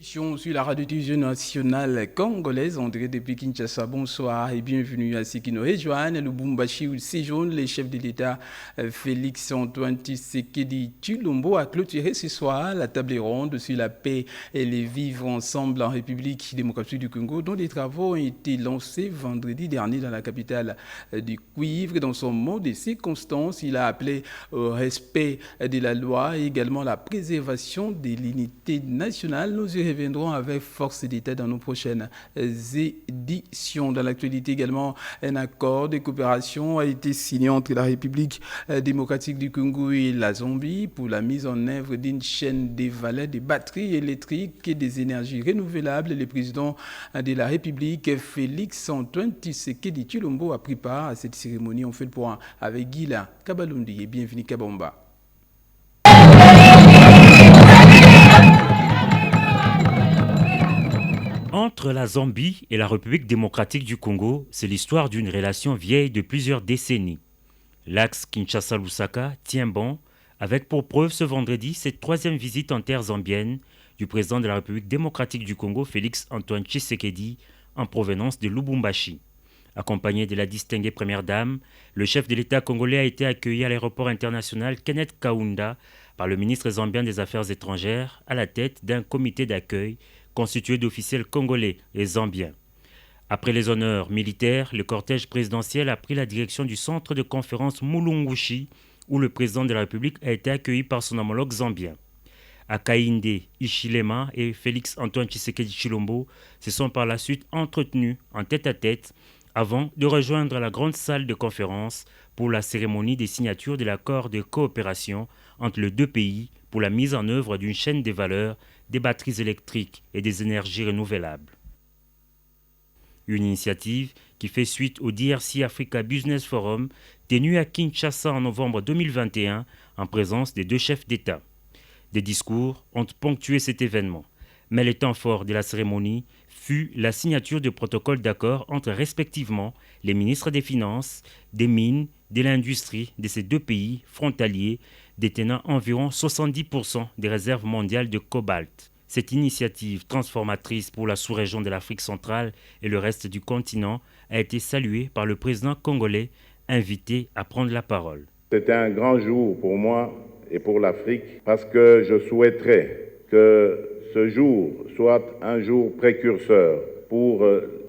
édition sur la radio-diffusion nationale congolaise. André depuis Kinshasa, bonsoir et bienvenue à ceux qui nous rejoignent. Lubumbashi où séjourne le chef de l'État Félix-Antoine Tshisekedi Tshilombo a clôturé ce soir la table ronde sur la paix et le vivre ensemble en République démocratique du Congo, dont les travaux ont été lancés vendredi dernier dans la capitale du Cuivre. Dans son mot de circonstance, il a appelé au respect de la loi et également la préservation de l'unité nationale. Nous y reviendrons avec force d'État dans nos prochaines éditions. Dans l'actualité également, un accord de coopération a été signé entre la République démocratique du Congo et la Zambie pour la mise en œuvre d'une chaîne de valeur des batteries électriques et des énergies renouvelables. Le président de la République, Félix-Antoine Tshisekedi Tshilombo, a pris part à cette cérémonie. On fait le point avec Guila Kabalundi et bienvenue Kabamba. Entre la Zambie et la République démocratique du Congo, c'est l'histoire d'une relation vieille de plusieurs décennies. L'axe Kinshasa-Lusaka tient bon, avec pour preuve ce vendredi cette troisième visite en terre zambienne du président de la République démocratique du Congo, Félix-Antoine Tshisekedi, en provenance de Lubumbashi. Accompagné de la distinguée première dame, le chef de l'État congolais a été accueilli à l'aéroport international Kenneth Kaunda par le ministre zambien des Affaires étrangères à la tête d'un comité d'accueil constitué d'officiels congolais et zambiens. Après les honneurs militaires, le cortège présidentiel a pris la direction du centre de conférence Mulungushi, où le président de la République a été accueilli par son homologue zambien. Hakainde Hichilema et Félix-Antoine Tshisekedi Tshilombo se sont par la suite entretenus en tête-à-tête avant de rejoindre la grande salle de conférence pour la cérémonie des signatures de l'accord de coopération entre les deux pays pour la mise en œuvre d'une chaîne de valeur des batteries électriques et des énergies renouvelables. Une initiative qui fait suite au DRC Africa Business Forum tenu à Kinshasa en novembre 2021 en présence des deux chefs d'État. Des discours ont ponctué cet événement, mais le temps fort de la cérémonie fut la signature de protocoles d'accord entre respectivement les ministres des Finances, des Mines, de l'Industrie de ces deux pays frontaliers détenant environ 70% des réserves mondiales de cobalt. Cette initiative transformatrice pour la sous-région de l'Afrique centrale et le reste du continent a été saluée par le président congolais, invité à prendre la parole. C'était un grand jour pour moi et pour l'Afrique parce que je souhaiterais que ce jour soit un jour précurseur pour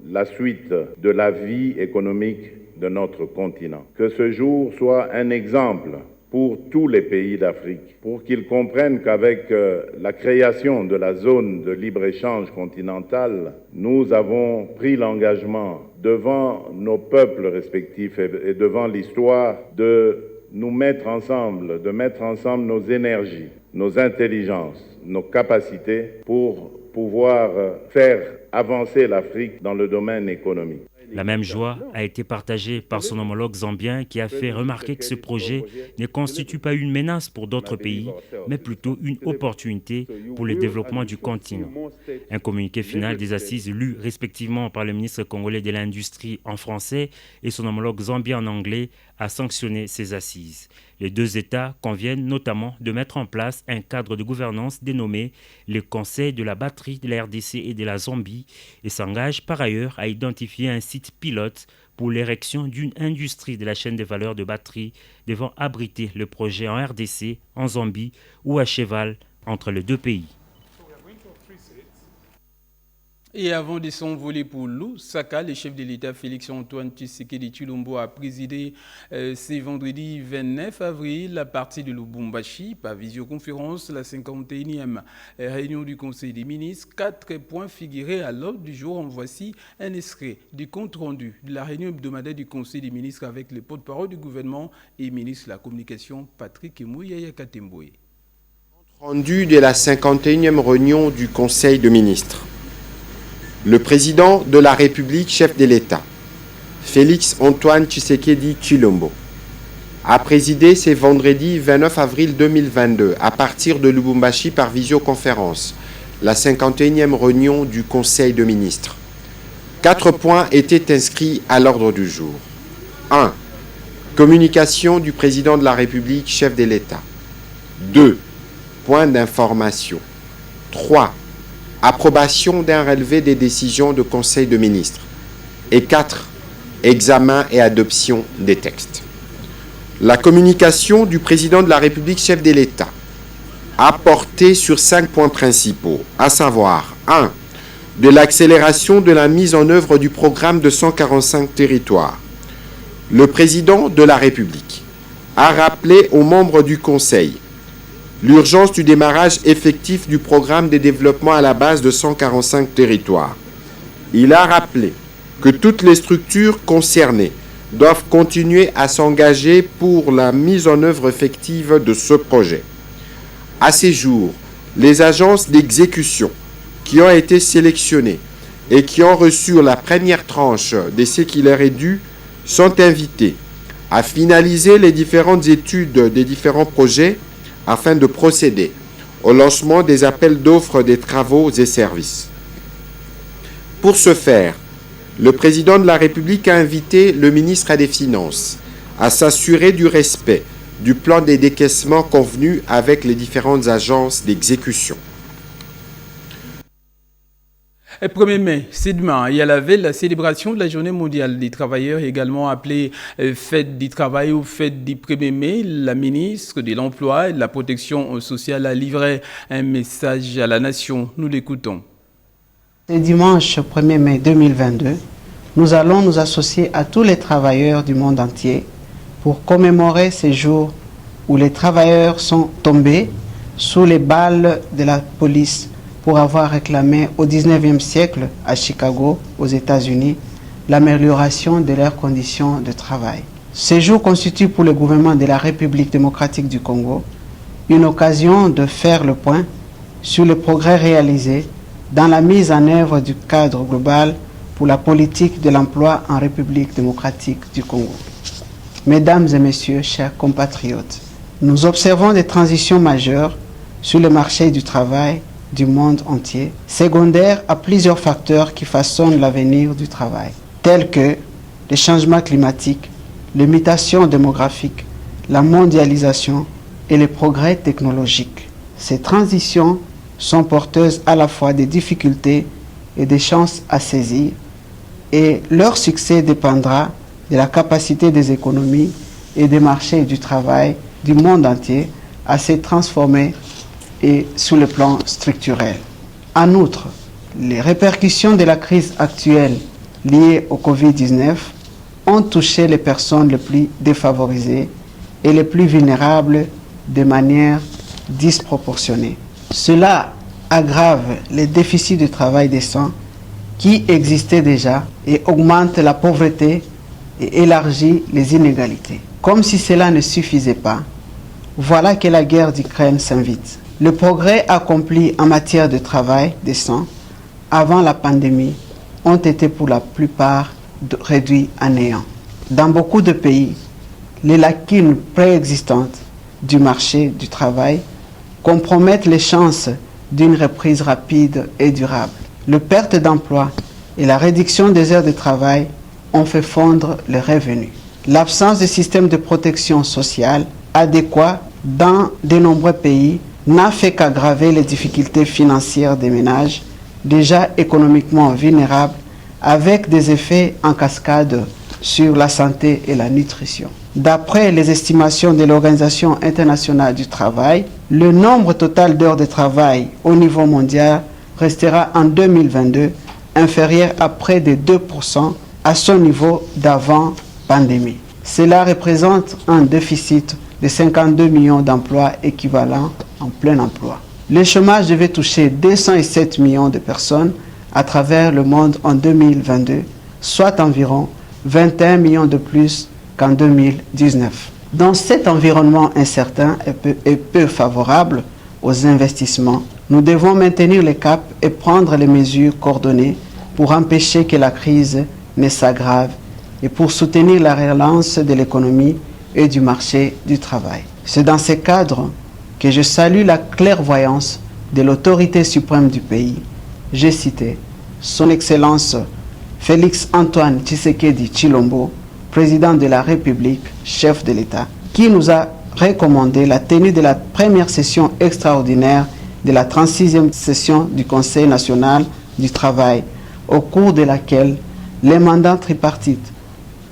la suite de la vie économique de notre continent. Que ce jour soit un exemple pour tous les pays d'Afrique, pour qu'ils comprennent qu'avec la création de la zone de libre-échange continentale, nous avons pris l'engagement devant nos peuples respectifs et devant l'histoire de nous mettre ensemble, de mettre ensemble nos énergies, nos intelligences, nos capacités pour pouvoir faire avancer l'Afrique dans le domaine économique. La même joie a été partagée par son homologue zambien qui a fait remarquer que ce projet ne constitue pas une menace pour d'autres pays, mais plutôt une opportunité pour le développement du continent. Un communiqué final des assises lu respectivement par le ministre congolais de l'Industrie en français et son homologue zambien en anglais a sanctionné ces assises. Les deux États conviennent notamment de mettre en place un cadre de gouvernance dénommé le Conseil de la batterie de la RDC et de la Zambie et s'engagent par ailleurs à identifier un site pilote pour l'érection d'une industrie de la chaîne de valeur de batterie devant abriter le projet en RDC, en Zambie ou à cheval entre les deux pays. Et avant de s'envoler pour Lusaka, le chef de l'État Félix-Antoine Tshisekedi Tshilombo a présidé ce vendredi 29 avril à partir de Lubumbashi par visioconférence la 51e réunion du Conseil des ministres. 4 points figuraient à l'ordre du jour. En voici un extrait du compte-rendu de la réunion hebdomadaire du Conseil des ministres avec le porte-parole du gouvernement et ministre de la Communication Patrick Muyaya Katemboué. Compte-rendu de la 51e réunion du Conseil des ministres. Le président de la République, chef de l'État, Félix-Antoine Tshisekedi Tshilombo, a présidé ce vendredi 29 avril 2022 à partir de Lubumbashi par visioconférence la 51e réunion du Conseil des ministres. 4 points étaient inscrits à l'ordre du jour. 1. Communication du président de la République, chef de l'État. 2. Point d'information. 3. approbation d'un relevé des décisions de Conseil de ministres. Et 4. Examen et adoption des textes. La communication du président de la République, chef de l'État, a porté sur 5 points principaux, à savoir 1. De l'accélération de la mise en œuvre du programme de 145 territoires. Le président de la République a rappelé aux membres du Conseil l'urgence du démarrage effectif du programme de développement à la base de 145 territoires. Il a rappelé que toutes les structures concernées doivent continuer à s'engager pour la mise en œuvre effective de ce projet. À ces jours, les agences d'exécution qui ont été sélectionnées et qui ont reçu la première tranche de ce qui leur est dû sont invitées à finaliser les différentes études des différents projets afin de procéder au lancement des appels d'offres des travaux et services. Pour ce faire, le président de la République a invité le ministre des Finances à s'assurer du respect du plan de décaissement convenu avec les différentes agences d'exécution. 1er mai, c'est demain. Il y a la veille la célébration de la Journée mondiale des travailleurs, également appelée Fête du travail ou Fête du 1er mai. La ministre de l'Emploi et de la Protection sociale a livré un message à la nation. Nous l'écoutons. Ce dimanche 1er mai 2022, nous allons nous associer à tous les travailleurs du monde entier pour commémorer ces jours où les travailleurs sont tombés sous les balles de la police pour avoir réclamé au 19e siècle à Chicago, aux États-Unis, l'amélioration de leurs conditions de travail. Ces jours constituent pour le gouvernement de la République démocratique du Congo une occasion de faire le point sur les progrès réalisés dans la mise en œuvre du cadre global pour la politique de l'emploi en République démocratique du Congo. Mesdames et messieurs, chers compatriotes, nous observons des transitions majeures sur le marché du travail du monde entier, secondaires à plusieurs facteurs qui façonnent l'avenir du travail, tels que les changements climatiques, les mutations démographiques, la mondialisation et les progrès technologiques. Ces transitions sont porteuses à la fois des difficultés et des chances à saisir, et leur succès dépendra de la capacité des économies et des marchés du travail du monde entier à se transformer et sur le plan structurel. En outre, les répercussions de la crise actuelle liée au Covid-19 ont touché les personnes les plus défavorisées et les plus vulnérables de manière disproportionnée. Cela aggrave les déficits de travail décent qui existaient déjà et augmente la pauvreté et élargit les inégalités. Comme si cela ne suffisait pas, voilà que la guerre d'Ukraine s'invite. Le progrès accompli en matière de travail décent avant la pandémie ont été pour la plupart réduits à néant. Dans beaucoup de pays, les lacunes préexistantes du marché du travail compromettent les chances d'une reprise rapide et durable. La perte d'emploi et la réduction des heures de travail ont fait fondre les revenus. L'absence de système de protection sociale adéquat dans de nombreux pays n'a fait qu'aggraver les difficultés financières des ménages déjà économiquement vulnérables, avec des effets en cascade sur la santé et la nutrition. D'après les estimations de l'Organisation internationale du travail, le nombre total d'heures de travail au niveau mondial restera en 2022 inférieur à près de 2% à son niveau d'avant pandémie. Cela représente un déficit de 52 millions d'emplois équivalents en plein emploi. Le chômage devait toucher 207 millions de personnes à travers le monde en 2022, soit environ 21 millions de plus qu'en 2019. Dans cet environnement incertain et peu favorable aux investissements, nous devons maintenir le cap et prendre les mesures coordonnées pour empêcher que la crise ne s'aggrave et pour soutenir la relance de l'économie et du marché du travail. C'est dans ce cadre que je salue la clairvoyance de l'autorité suprême du pays. J'ai cité Son Excellence Félix Antoine Tshisekedi Tshilombo, président de la République, chef de l'État, qui nous a recommandé la tenue de la première session extraordinaire de la 36e session du Conseil national du travail, au cours de laquelle les mandats tripartites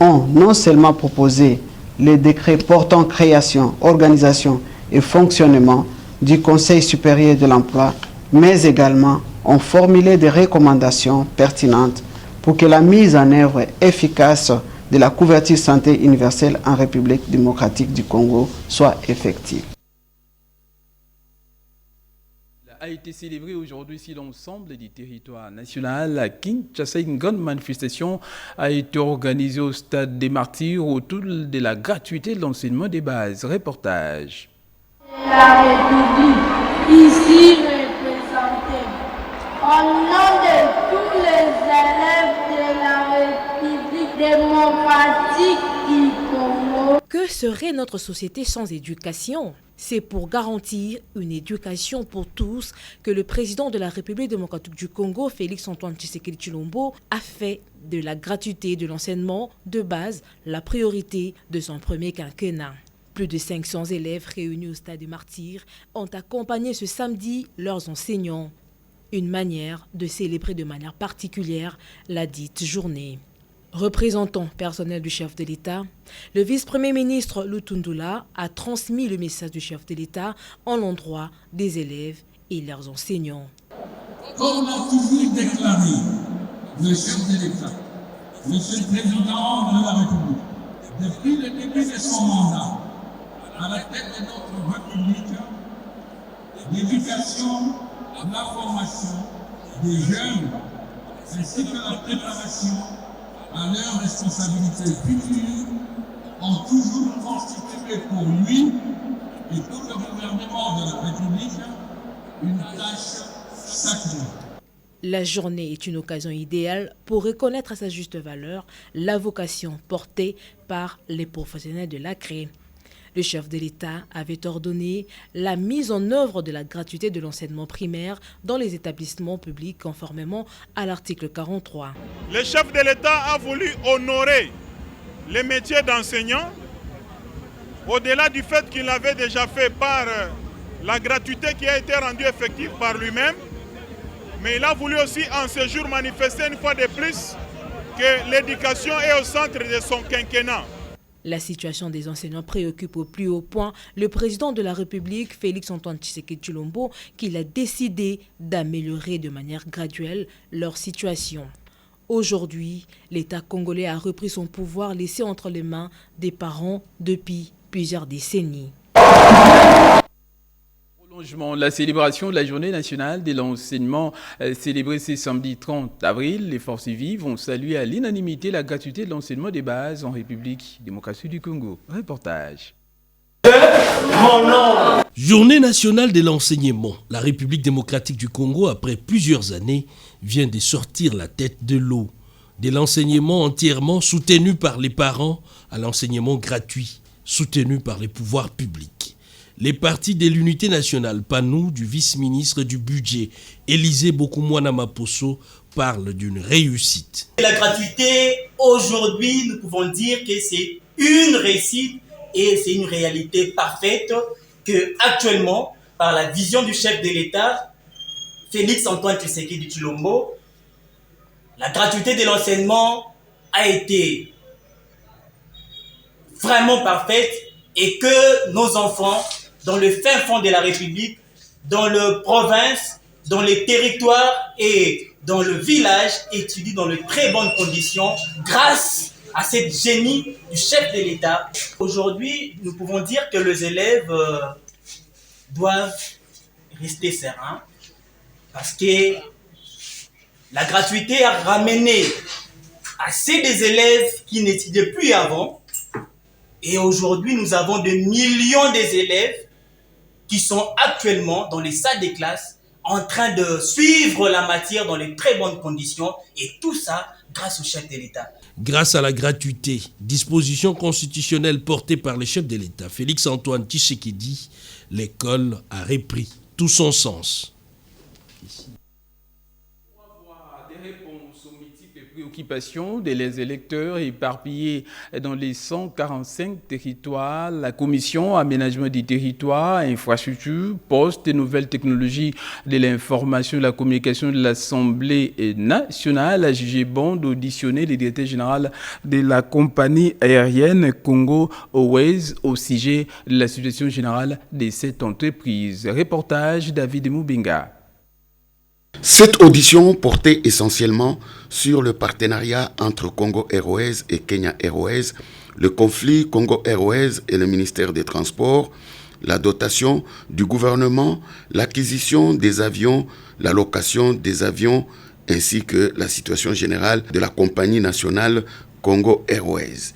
ont non seulement proposé les décrets portant création, organisation et fonctionnement du Conseil supérieur de l'emploi, mais également ont formulé des recommandations pertinentes pour que la mise en œuvre efficace de la couverture santé universelle en République démocratique du Congo soit effective. A été célébré aujourd'hui sur l'ensemble du territoire national. À Kinshasa, une grande manifestation a été organisée au stade des Martyrs autour de la gratuité de l'enseignement des bases. Reportage. La République, ici représentée, au nom de tous les élèves de la République démocratique du Congo. Que serait notre société sans éducation ? C'est pour garantir une éducation pour tous que le président de la République démocratique du Congo, Félix-Antoine Tshisekedi Tshilombo, a fait de la gratuité de l'enseignement de base la priorité de son premier quinquennat. Plus de 500 élèves réunis au stade des Martyrs ont accompagné ce samedi leurs enseignants. Une manière de célébrer de manière particulière la dite journée. Représentant personnel du chef de l'État, le vice-premier ministre Lutundula a transmis le message du chef de l'État en l'endroit des élèves et leurs enseignants. Comme l'a toujours déclaré le chef de l'État, Monsieur le Président de la République, depuis le début de son mandat, à la tête de notre République, l'éducation, la formation des jeunes, ainsi que la préparation à leurs responsabilités futures ont toujours constitué pour lui et tout le gouvernement de la République une tâche sacrée. La journée est une occasion idéale pour reconnaître à sa juste valeur la vocation portée par les professionnels de l'ACRE. Le chef de l'État avait ordonné la mise en œuvre de la gratuité de l'enseignement primaire dans les établissements publics conformément à l'article 43. Le chef de l'État a voulu honorer les métiers d'enseignant, au-delà du fait qu'il l'avait déjà fait par la gratuité qui a été rendue effective par lui-même, mais il a voulu aussi en ce jour manifester une fois de plus que l'éducation est au centre de son quinquennat. La situation des enseignants préoccupe au plus haut point le président de la République, Félix-Antoine Tshisekedi Tshilombo, qu'il a décidé d'améliorer de manière graduelle leur situation. Aujourd'hui, l'État congolais a repris son pouvoir laissé entre les mains des parents depuis plusieurs décennies. La célébration de la journée nationale de l'enseignement célébrée ce samedi 30 avril, les forces vives ont salué à l'unanimité la gratuité de l'enseignement des bases en République démocratique du Congo. Reportage. Journée nationale de l'enseignement. La République démocratique du Congo, après plusieurs années, vient de sortir la tête de l'eau. De l'enseignement entièrement soutenu par les parents à l'enseignement gratuit, soutenu par les pouvoirs publics. Les partis de l'unité nationale, PANU, du vice-ministre du budget, Élisée Bokoumouana Maposo, parlent d'une réussite. La gratuité, aujourd'hui, nous pouvons dire que c'est une réussite et c'est une réalité parfaite que actuellement, par la vision du chef de l'État, Félix-Antoine Tshisekedi Tshilombo, la gratuité de l'enseignement a été vraiment parfaite et que nos enfants, dans le fin fond de la République, dans les provinces, dans les territoires et dans le village, étudient dans de très bonnes conditions grâce à cette génie du chef de l'État. Aujourd'hui, nous pouvons dire que les élèves doivent rester sereins parce que la gratuité a ramené assez des élèves qui n'étudiaient plus avant. Et aujourd'hui, nous avons des millions d'élèves qui sont actuellement dans les salles de classe en train de suivre la matière dans les très bonnes conditions. Et tout ça grâce au chef de l'État. Grâce à la gratuité, disposition constitutionnelle portée par le chef de l'État, Félix-Antoine Tshisekedi, l'école a repris tout son sens. Préoccupation des électeurs éparpillés dans les 145 territoires, la Commission aménagement des territoires, infrastructures, postes et nouvelles technologies de l'information et de la communication de l'Assemblée nationale a jugé bon d'auditionner le directeur général de la compagnie aérienne Congo Airways au sujet de la situation générale de cette entreprise. Reportage David Moubenga. Cette audition portait essentiellement sur le partenariat entre Congo Airways et Kenya Airways, le conflit Congo Airways et le ministère des Transports, la dotation du gouvernement, l'acquisition des avions, la location des avions, ainsi que la situation générale de la compagnie nationale Congo Airways.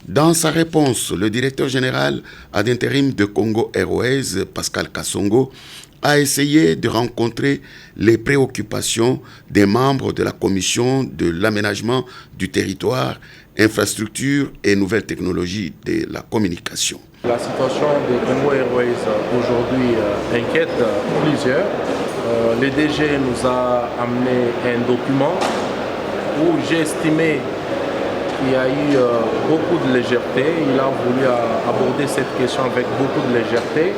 Dans sa réponse, le directeur général ad intérim de Congo Airways, Pascal Kassongo, a essayé de rencontrer les préoccupations des membres de la commission de l'aménagement du territoire, infrastructures et nouvelles technologies de la communication. La situation de Congo Airways aujourd'hui inquiète plusieurs. Le DG nous a amené un document où j'ai estimé qu'il y a eu beaucoup de légèreté. Il a voulu aborder cette question avec beaucoup de légèreté.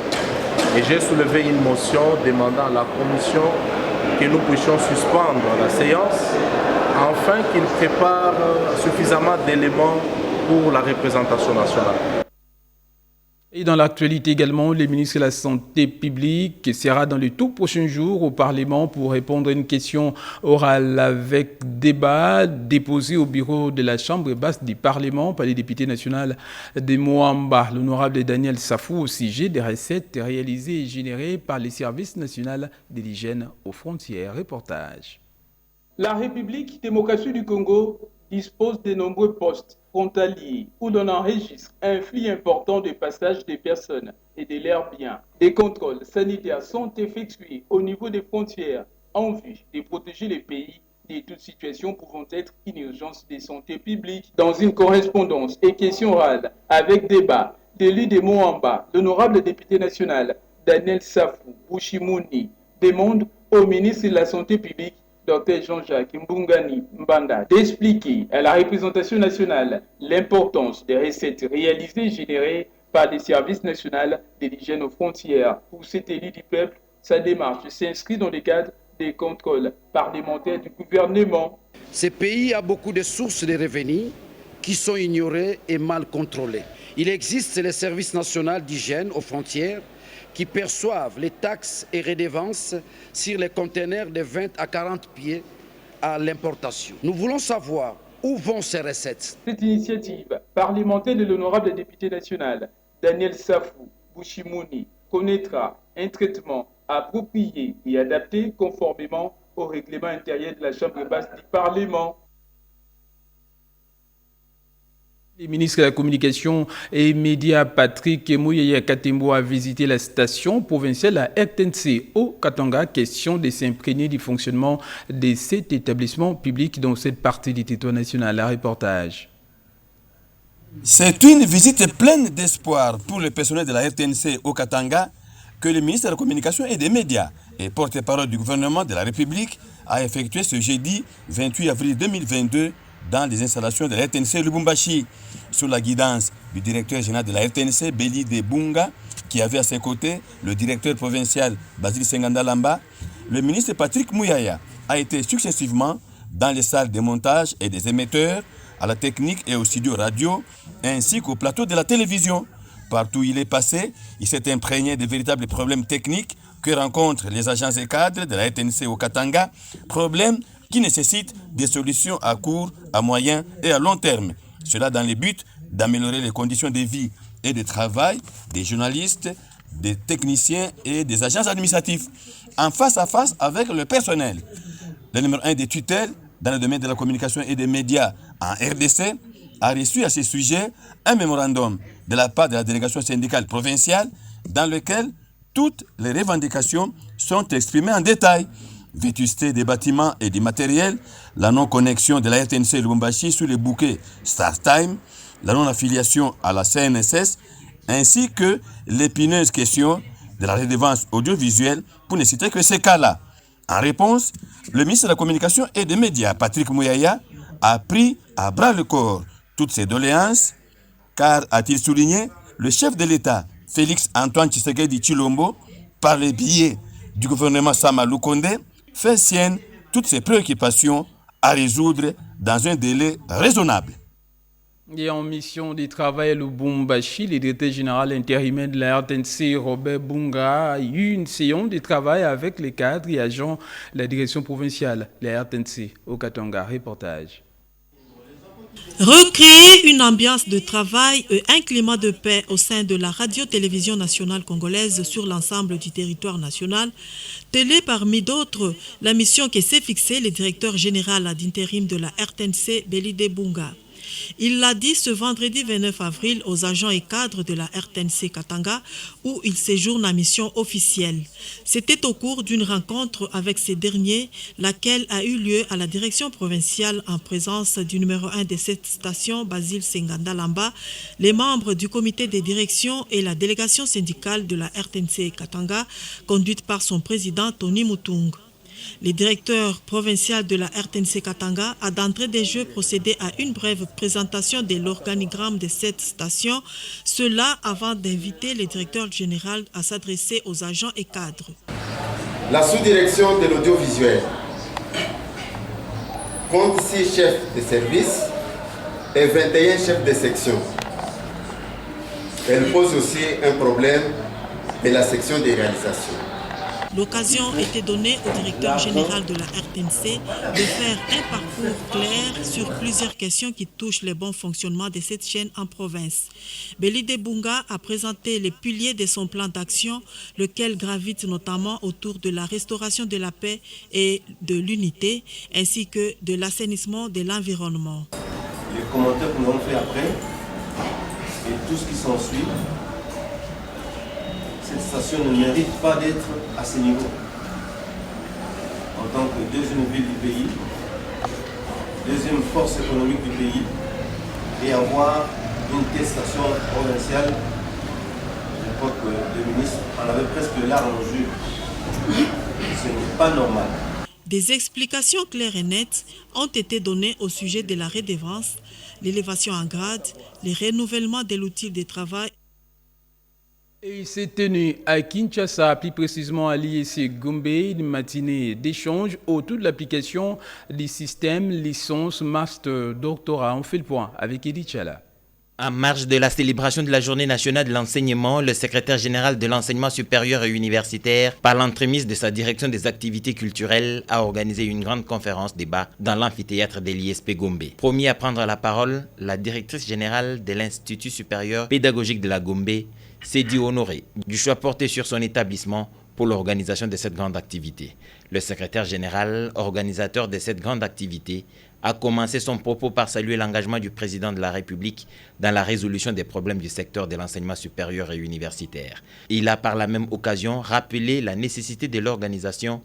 Et j'ai soulevé une motion demandant à la commission que nous puissions suspendre la séance afin qu'il prépare suffisamment d'éléments pour la représentation nationale. Et dans l'actualité également, le ministre de la Santé publique sera dans les tout prochains jours au Parlement pour répondre à une question orale avec débat déposé au bureau de la Chambre basse du Parlement par les députés nationaux de Moamba. L'honorable Daniel Safou au sujet des recettes réalisées et générées par les services nationaux de l'hygiène aux frontières. Reportage. La République démocratique du Congo dispose de nombreux postes frontaliers où l'on enregistre un flux important de passage des personnes et de leurs biens. Des contrôles sanitaires sont effectués au niveau des frontières en vue de protéger les pays de toute situation pouvant être une urgence de santé publique. Dans une correspondance et question orale avec débat de l'île de Moamba, l'honorable député national Daniel Safou Bouchimouni demande au ministre de la Santé publique Dr Jean-Jacques Mbungani Mbanda d'expliquer à la représentation nationale l'importance des recettes réalisées et générées par les services nationaux de l'hygiène aux frontières. Pour cet élu du peuple, sa démarche s'inscrit dans le cadre des contrôles parlementaires du gouvernement. Ce pays a beaucoup de sources de revenus qui sont ignorées et mal contrôlées. Il existe les services nationaux d'hygiène aux frontières qui perçoivent les taxes et redevances sur les conteneurs de 20 à 40 pieds à l'importation. Nous voulons savoir où vont ces recettes. Cette initiative parlementaire de l'honorable député national Daniel Safou Bouchimouni connaîtra un traitement approprié et adapté conformément au règlement intérieur de la Chambre basse du Parlement. Le ministre de la Communication et Médias Patrick Mouyaya Katembo a visité la station provinciale à RTNC au Katanga, question de s'imprégner du fonctionnement de cet établissement public dans cette partie du territoire national. Un reportage. C'est une visite pleine d'espoir pour le personnel de la RTNC au Katanga que le ministre de la Communication et des Médias et porte-parole du gouvernement de la République a effectué ce jeudi 28 avril 2022 dans les installations de la RTNC Lubumbashi, sous la guidance du directeur général de la RTNC, Béli de Bunga, qui avait à ses côtés le directeur provincial Basile Sengandalamba. Le ministre Patrick Mouyaya a été successivement dans les salles de montage et des émetteurs, à la technique et au studio radio, ainsi qu'au plateau de la télévision. Partout où il est passé, il s'est imprégné des véritables problèmes techniques que rencontrent les agents et cadres de la RTNC au Katanga, problèmes qui nécessitent des solutions à court, à moyen et à long terme. Cela dans le but d'améliorer les conditions de vie et de travail des journalistes, des techniciens et des agents administratifs, en face à face avec le personnel. Le numéro 1 des tutelles dans le domaine de la communication et des médias en RDC a reçu à ce sujet un mémorandum de la part de la délégation syndicale provinciale dans lequel toutes les revendications sont exprimées en détail. Vétusté des bâtiments et du matériel, la non-connexion de la RTNC Lubumbashi sur les bouquets StarTime, la non-affiliation à la CNSS, ainsi que l'épineuse question de la redevance audiovisuelle, pour ne citer que ces cas-là. En réponse, le ministre de la Communication et des Médias, Patrick Mouyaya, a pris à bras le corps toutes ces doléances, car, a-t-il souligné, le chef de l'État, Félix Antoine Tshisekedi Tshilombo, par le biais du gouvernement Sama Lukonde, fait sienne toutes ces préoccupations à résoudre dans un délai raisonnable. Et en mission de travail à Lubumbashi, le directeur général intérimaire de la RTNC, Robert Bunga, a eu une séance de travail avec les cadres et agents de la direction provinciale de la RTNC au Katanga. Reportage. Recréer une ambiance de travail et un climat de paix au sein de la radio-télévision nationale congolaise sur l'ensemble du territoire national, telle est parmi d'autres la mission que s'est fixée le directeur général d'intérim de la RTNC, Belide Bunga. Il l'a dit ce vendredi 29 avril aux agents et cadres de la RTNC Katanga où il séjourne en mission officielle. C'était au cours d'une rencontre avec ces derniers, laquelle a eu lieu à la direction provinciale en présence du numéro 1 de cette station, Basile Senganda Lamba, les membres du comité de direction et la délégation syndicale de la RTNC Katanga, conduite par son président Tony Mutung. Le directeur provincial de la RTNC Katanga a d'entrée de jeu procédé à une brève présentation de l'organigramme de cette station, cela avant d'inviter le directeur général à s'adresser aux agents et cadres. La sous-direction de l'audiovisuel compte 6 chefs de service et 21 chefs de section. Elle pose aussi un problème de la section des réalisations. L'occasion était donnée au directeur général de la RTNC de faire un parcours clair sur plusieurs questions qui touchent le bon fonctionnement de cette chaîne en province. Belide Bunga a présenté les piliers de son plan d'action, lequel gravite notamment autour de la restauration de la paix et de l'unité, ainsi que de l'assainissement de l'environnement. Les commentaires que nous avons fait après et tout ce qui s'ensuit, cette station ne mérite pas d'être à ce niveau. En tant que deuxième ville du pays, deuxième force économique du pays, et avoir une telle station provinciale, je crois que le ministre en avait presque les larmes aux yeux. Ce n'est pas normal. Des explications claires et nettes ont été données au sujet de la redevance, l'élévation en grade, le renouvellement de l'outil de travail. Et il s'est tenu à Kinshasa, plus précisément à l'IEC Gombe, une matinée d'échange autour de l'application du système licence master doctorat. On fait le point avec Edith Chala. En marge de la célébration de la Journée nationale de l'enseignement, le secrétaire général de l'enseignement supérieur et universitaire, par l'entremise de sa direction des activités culturelles, a organisé une grande conférence débat dans l'amphithéâtre de l'ISP Gombe. Promis à prendre la parole, la directrice générale de l'Institut supérieur pédagogique de la Gombe s'est dit honorée du choix porté sur son établissement pour l'organisation de cette grande activité. Le secrétaire général, organisateur de cette grande activité, a commencé son propos par saluer l'engagement du président de la République dans la résolution des problèmes du secteur de l'enseignement supérieur et universitaire. Il a par la même occasion rappelé la nécessité de l'organisation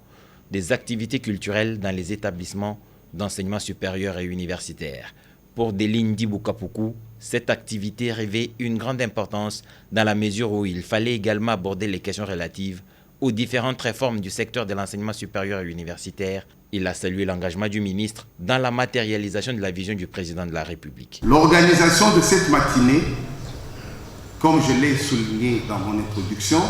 des activités culturelles dans les établissements d'enseignement supérieur et universitaire. Pour Delindi Bukapuku, cette activité revêt une grande importance dans la mesure où il fallait également aborder les questions relatives aux différentes réformes du secteur de l'enseignement supérieur et universitaire. Il a salué l'engagement du ministre dans la matérialisation de la vision du président de la République. L'organisation de cette matinée, comme je l'ai souligné dans mon introduction,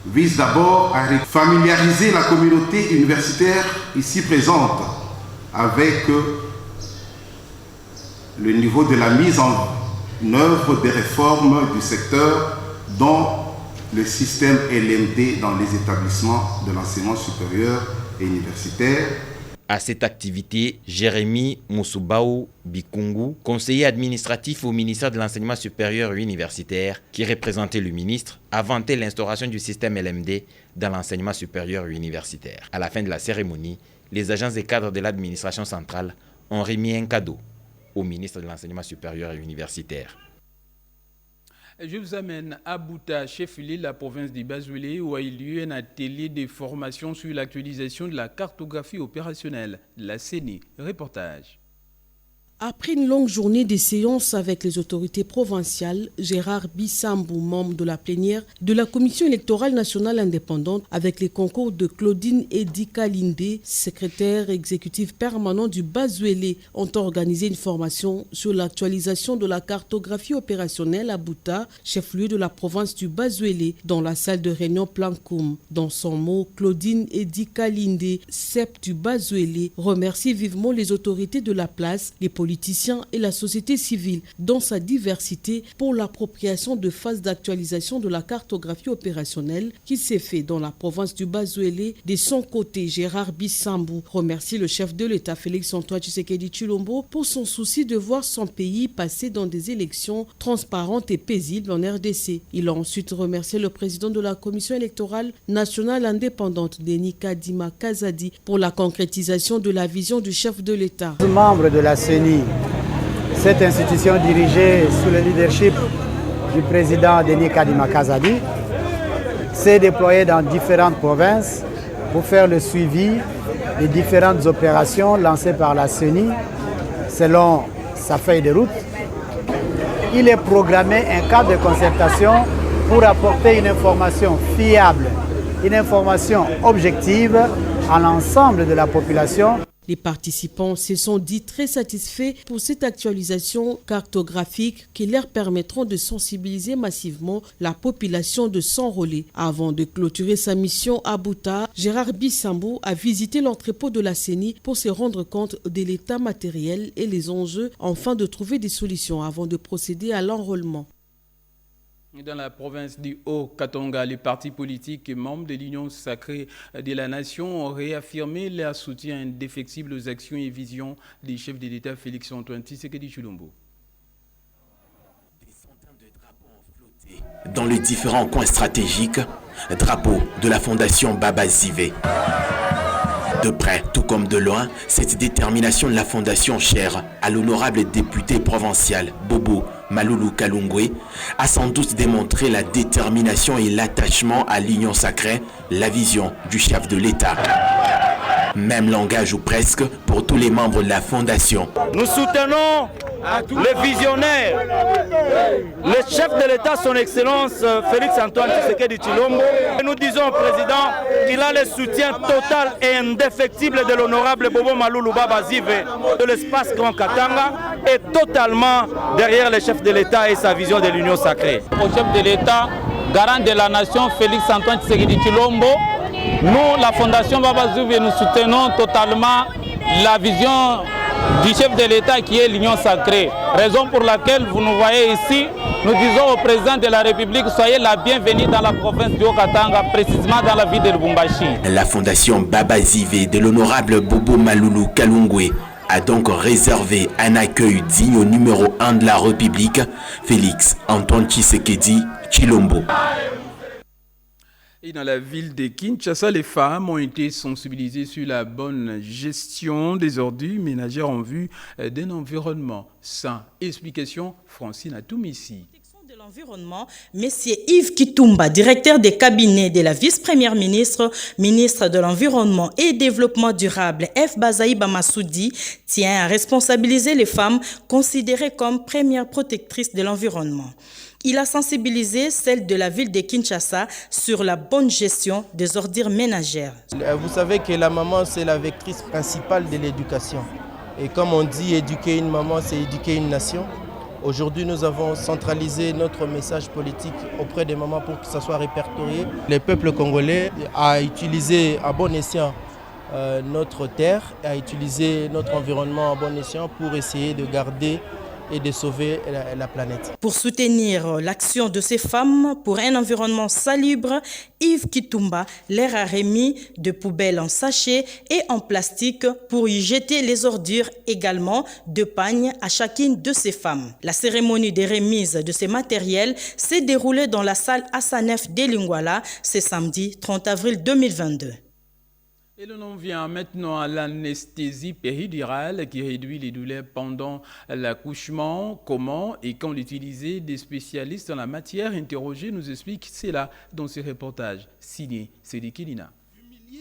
vise d'abord à familiariser la communauté universitaire ici présente avec le niveau de la mise en œuvre des réformes du secteur dont le système LMD dans les établissements de l'enseignement supérieur et universitaire. À cette activité, Jérémy Moussoubao Bikungu, conseiller administratif au ministère de l'Enseignement supérieur et universitaire, qui représentait le ministre, a vanté l'instauration du système LMD dans l'enseignement supérieur et universitaire. À la fin de la cérémonie, les agents et cadres de l'administration centrale ont remis un cadeau au ministre de l'Enseignement supérieur et universitaire. Je vous amène à Bouta, chef-lieu de la province de Bazoulé, où a eu lieu un atelier de formation sur l'actualisation de la cartographie opérationnelle de la CENI. Reportage. Après une longue journée de séances avec les autorités provinciales, Gérard Bissambou, membre de la plénière de la Commission électorale nationale indépendante, avec les concours de Claudine Edikalinde, secrétaire exécutif permanent du Bazuélé, ont organisé une formation sur l'actualisation de la cartographie opérationnelle à Bouta, chef-lieu de la province du Bazuélé, dans la salle de réunion Plankoum. Dans son mot, Claudine Edikalinde, CEP du Bazuélé, remercie vivement les autorités de la place, les politiciens et la société civile dans sa diversité pour l'appropriation de phases d'actualisation de la cartographie opérationnelle qui s'est fait dans la province du Bazuélé. De son côté, Gérard Bissambou remercie le chef de l'État Félix Antoine Tshisekedi Tshilombo pour son souci de voir son pays passer dans des élections transparentes et paisibles en RDC. Il a ensuite remercié le président de la Commission électorale nationale indépendante, Denis Kadima Kazadi, pour la concrétisation de la vision du chef de l'État. Membre de la CENI, cette institution dirigée sous le leadership du président Denis Kadima Kazadi s'est déployée dans différentes provinces pour faire le suivi des différentes opérations lancées par la CENI selon sa feuille de route. Il est programmé un cadre de concertation pour apporter une information fiable, une information objective à l'ensemble de la population. Les participants se sont dit très satisfaits pour cette actualisation cartographique qui leur permettront de sensibiliser massivement la population de s'enrôler. Avant de clôturer sa mission à Bouta, Gérard Bissambou a visité l'entrepôt de la CENI pour se rendre compte de l'état matériel et les enjeux afin de trouver des solutions avant de procéder à l'enrôlement. Dans la province du Haut-Katanga, les partis politiques et membres de l'Union sacrée de la Nation ont réaffirmé leur soutien indéfectible aux actions et visions des chefs de l'État Félix Antoine Tshisekedi Tshilombo. Des centaines de drapeaux ont flotté dans les différents coins stratégiques, drapeaux de la fondation Baba Zivé. De près, tout comme de loin, cette détermination de la fondation chère à l'honorable député provincial Bobo Maloulou Kalungwe a sans doute démontré la détermination et l'attachement à l'union sacrée, la vision du chef de l'État. Même langage ou presque pour tous les membres de la fondation. Nous soutenons les visionnaires, le chef de l'État, son Excellence Félix Antoine Tshisekedi Tshilombo. Et nous disons au président qu'il a le soutien total et indéfectible de l'honorable Bobo Maloulou Baba Zivé de l'espace Grand Katanga et totalement derrière le chef de l'État et sa vision de l'union sacrée. Au chef de l'État, garant de la nation Félix Antoine Tshisekedi Tshilombo, nous, la Fondation Baba Zivé, nous soutenons totalement la vision du chef de l'État qui est l'union sacrée. Raison pour laquelle vous nous voyez ici, nous disons au président de la République, soyez la bienvenue dans la province du Haut-Katanga, précisément dans la ville de Lubumbashi. La Fondation Baba Zivé de l'honorable Bobo Maloulou Kalungwe a donc réservé un accueil digne au numéro 1 de la République, Félix Antoine Tshisekedi Tshilombo. Et dans la ville de Kinshasa, les femmes ont été sensibilisées sur la bonne gestion des ordures ménagères en vue d'un environnement sain. Explication, Francine Atoumisi. De l'environnement, M. Yves Kitumba, directeur des cabinets de la vice-première ministre, ministre de l'Environnement et Développement durable, F. Bazaïba Massoudi, tient à responsabiliser les femmes considérées comme premières protectrices de l'environnement. Il a sensibilisé celles de la ville de Kinshasa sur la bonne gestion des ordures ménagères. Vous savez que la maman, c'est la vectrice principale de l'éducation. Et comme on dit, éduquer une maman, c'est éduquer une nation. Aujourd'hui, nous avons centralisé notre message politique auprès des mamans pour que ça soit répertorié. Le peuple congolais a utilisé à bon escient notre terre, a utilisé notre environnement à bon escient pour essayer de garder et de sauver la planète. Pour soutenir l'action de ces femmes pour un environnement salubre, Yves Kitumba leur a remis de poubelles en sachet et en plastique pour y jeter les ordures, également de pagnes à chacune de ces femmes. La cérémonie de remise de ces matériels s'est déroulée dans la salle Assanef d'Elingwala ce samedi 30 avril 2022. Et l'on vient maintenant à l'anesthésie péridurale qui réduit les douleurs pendant l'accouchement. Comment et quand l'utiliser? Des spécialistes en la matière interrogés nous expliquent cela dans ce reportage signé Cédric Kilina.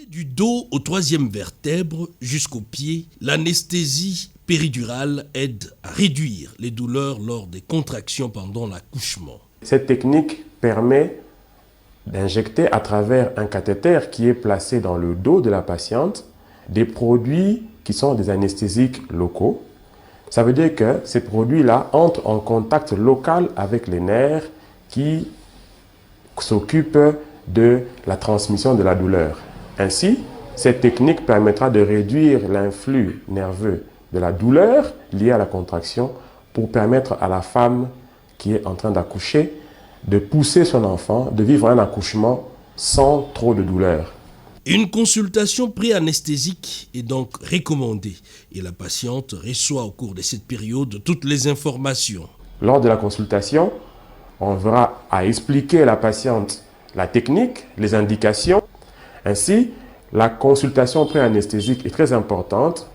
Du dos au troisième vertèbre jusqu'au pied, l'anesthésie péridurale aide à réduire les douleurs lors des contractions pendant l'accouchement. Cette technique permet d'injecter à travers un cathéter qui est placé dans le dos de la patiente des produits qui sont des anesthésiques locaux. Ça veut dire que ces produits-là entrent en contact local avec les nerfs qui s'occupent de la transmission de la douleur. Ainsi, cette technique permettra de réduire l'influx nerveux de la douleur liée à la contraction pour permettre à la femme qui est en train d'accoucher de pousser son enfant, de vivre un accouchement sans trop de douleur. Une consultation pré-anesthésique est donc recommandée et la patiente reçoit au cours de cette période toutes les informations. Lors de la consultation, on verra à expliquer à la patiente la technique, les indications. Ainsi, la consultation pré-anesthésique est très importante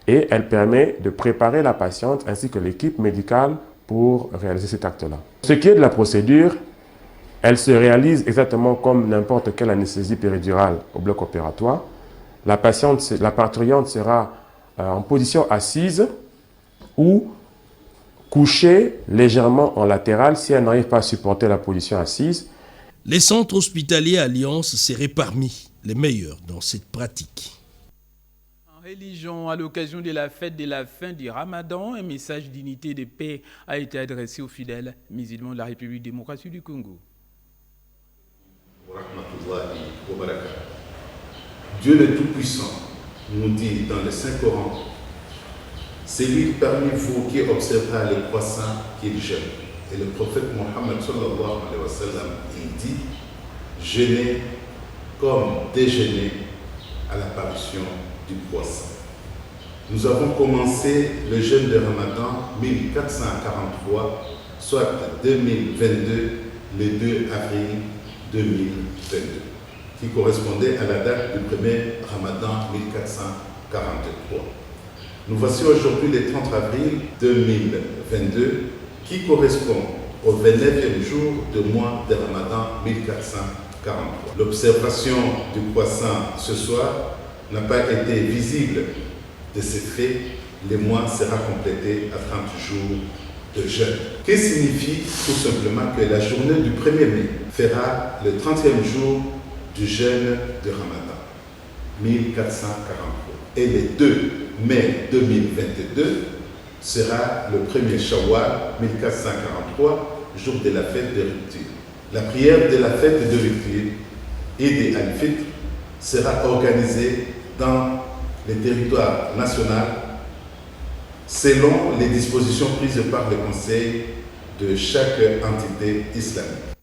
et elle permet de préparer la patiente ainsi que l'équipe médicale pour réaliser cet acte-là. Ce qui est de la procédure, elle se réalise exactement comme n'importe quelle anesthésie péridurale au bloc opératoire. La parturiente sera en position assise ou couchée légèrement en latéral si elle n'arrive pas à supporter la position assise. Les centres hospitaliers Alliance seraient parmi les meilleurs dans cette pratique. Religion, à l'occasion de la fête de la fin du Ramadan, un message d'unité et de paix a été adressé aux fidèles musulmans de la République démocratique du Congo. Dieu le Tout-Puissant nous dit dans le Saint-Coran, c'est lui parmi vous qui observera les croissants qu'il jeûne. Et le prophète Mohammed sallallahu alayhi wa sallam, il dit, jeûner comme déjeuner à l'apparition du croissant. Nous avons commencé le jeûne de Ramadan 1443, soit 2022, le 2 avril 2022, qui correspondait à la date du premier Ramadan 1443. Nous voici aujourd'hui le 30 avril 2022, qui correspond au 29e jour du mois de Ramadan 1443. L'observation du croissant ce soir n'a pas été visible. De ce fait, le mois sera complété à 30 jours de jeûne. Que signifie tout simplement que la journée du 1er mai fera le 30e jour du jeûne de Ramadan, 1443. Et le 2 mai 2022 sera le 1er Shawwal 1443, jour de la fête de rupture. La prière de la fête de rupture et de Al-Fitr sera organisée dans le territoire national selon les dispositions prises par le Conseil de chaque entité islamique.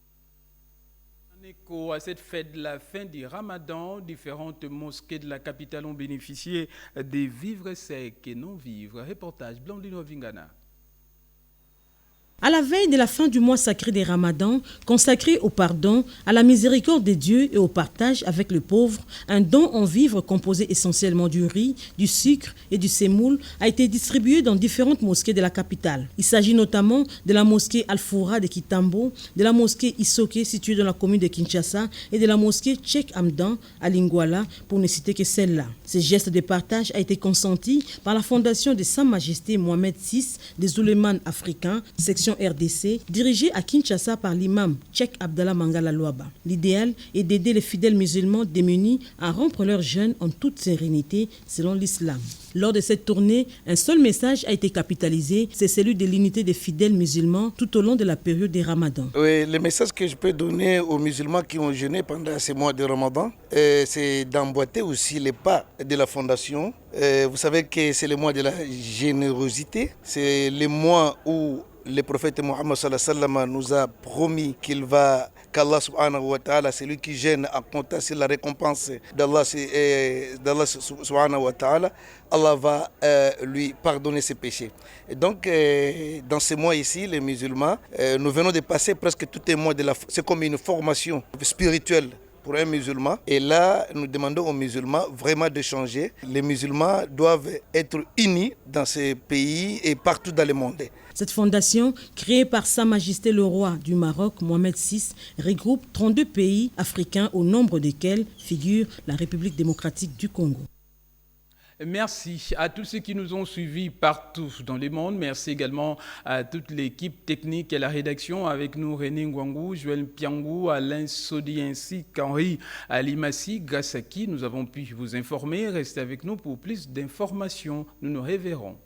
En écho à cette fête de la fin du Ramadan, différentes mosquées de la capitale ont bénéficié des vivres secs et non-vivres. Reportage Blandino Vingana. À la veille de la fin du mois sacré des Ramadans, consacré au pardon, à la miséricorde de Dieu et au partage avec le pauvre, un don en vivres composé essentiellement du riz, du sucre et du semoule a été distribué dans différentes mosquées de la capitale. Il s'agit notamment de la mosquée Al-Foura de Kitambo, de la mosquée Isoke située dans la commune de Kinshasa et de la mosquée Cheikh Hamdan à Lingwala, pour ne citer que celle-là. Ce geste de partage a été consenti par la fondation de Sa Majesté Mohamed VI des oulémas africains, section RDC, dirigée à Kinshasa par l'imam Cheikh Abdallah Mangala Louaba. L'idéal est d'aider les fidèles musulmans démunis à rompre leur jeûne en toute sérénité selon l'islam. Lors de cette tournée, un seul message a été capitalisé, c'est celui de l'unité des fidèles musulmans tout au long de la période des Ramadans. Oui, le message que je peux donner aux musulmans qui ont jeûné pendant ces mois de Ramadan, c'est d'emboîter aussi les pas de la fondation. Vous savez que c'est le mois de la générosité, c'est le mois où le prophète Mohammed nous a promis qu'Allah subhanahu wa ta'ala, celui qui gêne en comptant sur la récompense d'Allah subhanahu wa ta'ala, Allah va lui pardonner ses péchés. Et donc, dans ce mois ici, les musulmans, nous venons de passer presque tout un mois c'est comme une formation spirituelle pour un musulman. Et là, nous demandons aux musulmans vraiment de changer. Les musulmans doivent être unis dans ces pays et partout dans le monde. Cette fondation, créée par Sa Majesté le roi du Maroc, Mohamed VI, regroupe 32 pays africains au nombre desquels figure la République démocratique du Congo. Merci à tous ceux qui nous ont suivis partout dans le monde. Merci également à toute l'équipe technique et la rédaction avec nous, René Ngwangou, Joël Piangou, Alain Sodi ainsi qu'Henri Alimassi, grâce à qui nous avons pu vous informer. Restez avec nous pour plus d'informations. Nous nous reverrons.